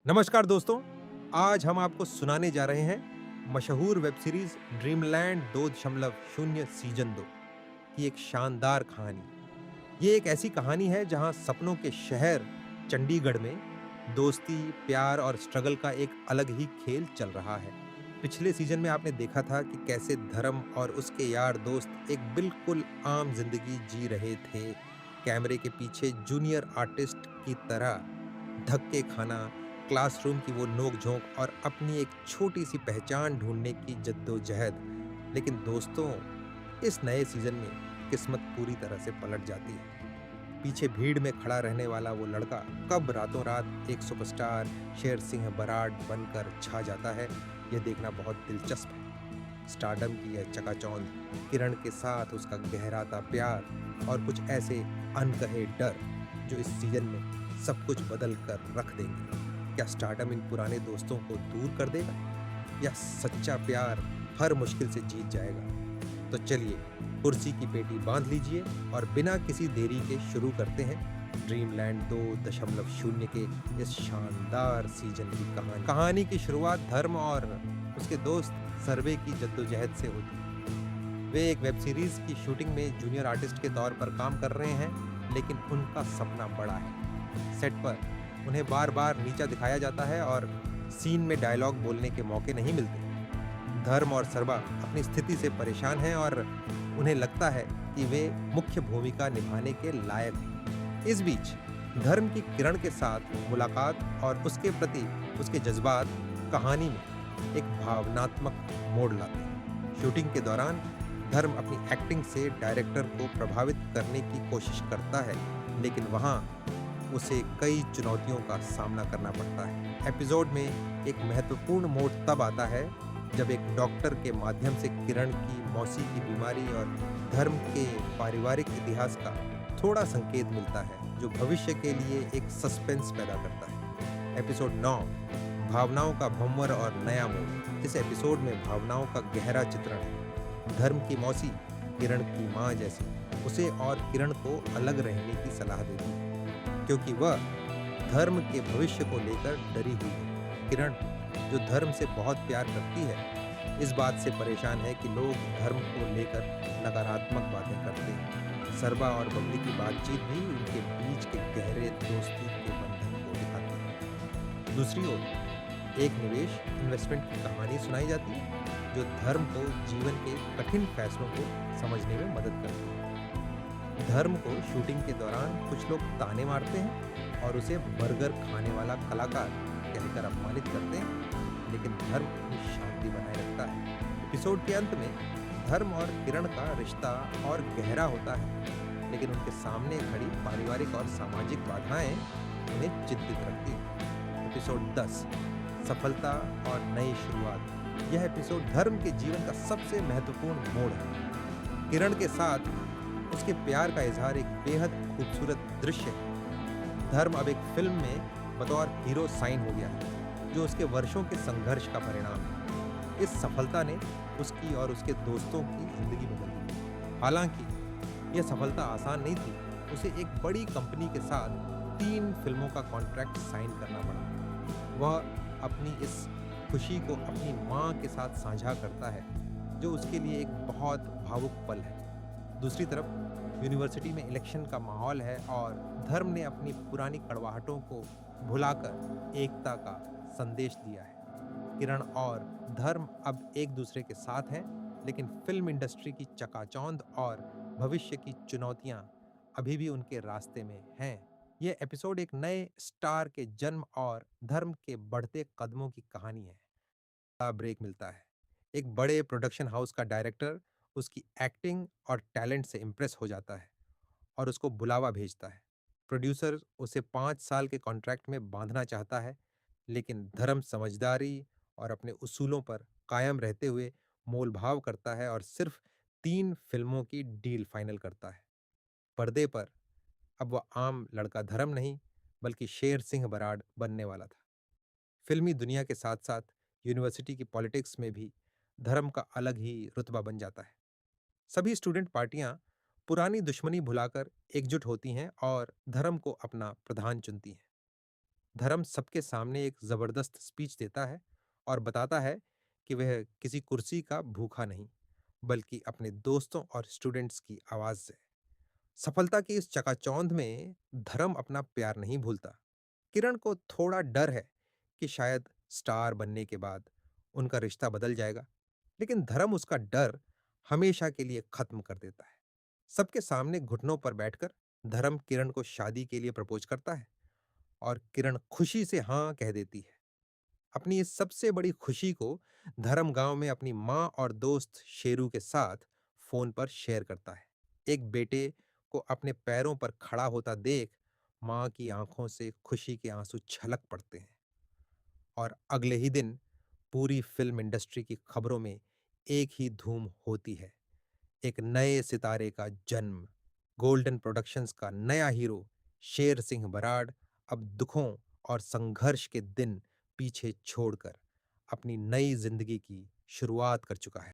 नमस्कार दोस्तों, आज हम आपको सुनाने जा रहे हैं मशहूर वेब सीरीज ड्रीमलैंड 2.0 सीजन 2 की एक शानदार कहानी। ये एक ऐसी कहानी है जहां सपनों के शहर चंडीगढ़ में दोस्ती, प्यार और स्ट्रगल का एक अलग ही खेल चल रहा है। पिछले सीजन में आपने देखा था कि कैसे धर्म और उसके यार दोस्त एक बिल्कुल आम जिंदगी जी रहे थे, कैमरे के पीछे जूनियर आर्टिस्ट की तरह धक्के खाना, क्लासरूम की वो नोक-झोंक और अपनी एक छोटी-सी पहचान ढूँढने की जद्दोजहद। लेकिन दोस्तों, इस नए सीज़न में किस्मत पूरी तरह से पलट जाती है। पीछे भीड़ में खड़ा रहने वाला वो लड़का कब रातों-रात एक सुपरस्टार शेर सिंह बराड़ बनकर छा जाता है, ये देखना बहुत दिलचस्प है। स्टारडम की यह चकाचौंध, किरण के साथ उसका गहराता प्यार और कुछ ऐसे अनकहे डर जो इस सीज़न में सब कुछ बदल कर रख देंगे। क्या स्टारडम इन पुराने दोस्तों को दूर कर देगा या सच्चा प्यार हर मुश्किल से जीत जाएगा? तो चलिए कुर्सी की पेटी बांध लीजिए और बिना किसी देरी के शुरू करते हैं ड्रीमलैंड 2.0 के इस शानदार सीजन की कहानी। कहानी की शुरुआत धर्म और उसके दोस्त सर्वे की जद्दोजहद से होती है। वे एक वेब सीरीज की शूटिंग में जूनियर आर्टिस्ट के तौर पर काम कर रहे हैं, लेकिन उनका सपना बड़ा है। सेट पर उन्हें बार-बार नीचा दिखाया जाता है और सीन में डायलॉग बोलने के मौके नहीं मिलते। धर्म और सर्वा अपनी स्थिति से परेशान हैं और उन्हें लगता है कि वे मुख्य भूमिका निभाने के लायक हैं। इस बीच धर्म की किरण के साथ मुलाकात और उसके प्रति उसके जज्बात कहानी में एक भावनात्मक मोड़ लाते हैं। शूटिंग के दौरान धर्म अपनी एक्टिंग से डायरेक्टर को प्रभावित करने की कोशिश करता है, लेकिन वहाँ उसे कई चुनौतियों का सामना करना पड़ता है। एपिसोड में एक महत्वपूर्ण मोड़ तब आता है जब एक डॉक्टर के माध्यम से किरण की मौसी की बीमारी और धर्म के पारिवारिक इतिहास का थोड़ा संकेत मिलता है, जो भविष्य के लिए एक सस्पेंस पैदा करता है। एपिसोड 9 भावनाओं का भंवर और नया मोड़। इस एपिसोड में भावनाओं का गहरा चित्रण है। धर्म की मौसी किरण की माँ जैसी उसे और किरण को अलग रहने की सलाह देती है, क्योंकि वह धर्म के भविष्य को लेकर डरी हुई है। किरण, जो धर्म से बहुत प्यार करती है, इस बात से परेशान है कि लोग धर्म को लेकर नकारात्मक बातें करते हैं। सर्वा और बबली की बातचीत भी उनके बीच के गहरे दोस्ती के बंधन को दिखाती है। दूसरी ओर एक निवेश इन्वेस्टमेंट की कहानी सुनाई जाती है, जो धर्म को जीवन के कठिन फैसलों को समझने में मदद करती है। धर्म को शूटिंग के दौरान कुछ लोग ताने मारते हैं और उसे बर्गर खाने वाला कलाकार कहकर अपमानित करते हैं, लेकिन धर्म अपनी शांति बनाए रखता है। एपिसोड के अंत में धर्म और किरण का रिश्ता और गहरा होता है, लेकिन उनके सामने खड़ी पारिवारिक और सामाजिक बाधाएं उन्हें चिंतित रखती हैं। एपिसोड 10 सफलता और नई शुरुआत। यह एपिसोड धर्म के जीवन का सबसे महत्वपूर्ण मोड़ है। किरण के साथ उसके प्यार का इजहार एक बेहद खूबसूरत दृश्य है। धर्म अब एक फिल्म में बतौर हीरो साइन हो गया है, जो उसके वर्षों के संघर्ष का परिणाम है। इस सफलता ने उसकी और उसके दोस्तों की जिंदगी बदल दी। हालांकि यह सफलता आसान नहीं थी। उसे एक बड़ी कंपनी के साथ 3 फिल्मों का कॉन्ट्रैक्ट साइन करना पड़ा। वह अपनी इस खुशी को अपनी माँ के साथ साझा करता है, जो उसके लिए एक बहुत भावुक पल है। दूसरी तरफ यूनिवर्सिटी में इलेक्शन का माहौल है और धर्म ने अपनी पुरानी कड़वाहटों को भुलाकर एकता का संदेश दिया है। किरण और धर्म अब एक दूसरे के साथ हैं, लेकिन फिल्म इंडस्ट्री की चकाचौंध और भविष्य की चुनौतियां अभी भी उनके रास्ते में हैं। यह एपिसोड एक नए स्टार के जन्म और धर्म के बढ़ते कदमों की कहानी है। बड़ा ब्रेक मिलता है। एक बड़े प्रोडक्शन हाउस का डायरेक्टर उसकी एक्टिंग और टैलेंट से इम्प्रेस हो जाता है और उसको बुलावा भेजता है। प्रोड्यूसर उसे 5 साल के कॉन्ट्रैक्ट में बांधना चाहता है, लेकिन धर्म समझदारी और अपने उसूलों पर कायम रहते हुए मोल भाव करता है और सिर्फ 3 फिल्मों की डील फाइनल करता है। पर्दे पर अब वह आम लड़का धर्म नहीं, बल्कि शेर सिंह बराड़ बनने वाला था। फिल्मी दुनिया के साथ साथ यूनिवर्सिटी की पॉलिटिक्स में भी धर्म का अलग ही रुतबा बन जाता है। सभी स्टूडेंट पार्टियां पुरानी दुश्मनी भुलाकर एकजुट होती हैं और धर्म को अपना प्रधान चुनती हैं। धर्म सबके सामने एक जबरदस्त स्पीच देता है और बताता है कि वह किसी कुर्सी का भूखा नहीं, बल्कि अपने दोस्तों और स्टूडेंट्स की आवाज है। सफलता की इस चकाचौंध में धर्म अपना प्यार नहीं भूलता। किरण को थोड़ा डर है कि शायद स्टार बनने के बाद उनका रिश्ता बदल जाएगा, लेकिन धर्म उसका डर हमेशा के लिए खत्म कर देता है। सबके सामने घुटनों पर बैठकर धर्म किरण को शादी के लिए प्रपोज करता है और किरण खुशी से हाँ कह देती है। अपनी इस सबसे बड़ी खुशी को धर्म गांव में अपनी माँ और दोस्त शेरू के साथ फोन पर शेयर करता है। एक बेटे को अपने पैरों पर खड़ा होता देख माँ की आंखों से खुशी के आंसू छलक पड़ते हैं। और अगले ही दिन पूरी फिल्म इंडस्ट्री की खबरों में एक ही धूम होती है। एक नए सितारे का जन्म। गोल्डन प्रोडक्शंस का नया हीरो शेर सिंह बराड़ अब दुखों और संघर्ष के दिन पीछे छोड़कर अपनी नई जिंदगी की शुरुआत कर चुका है।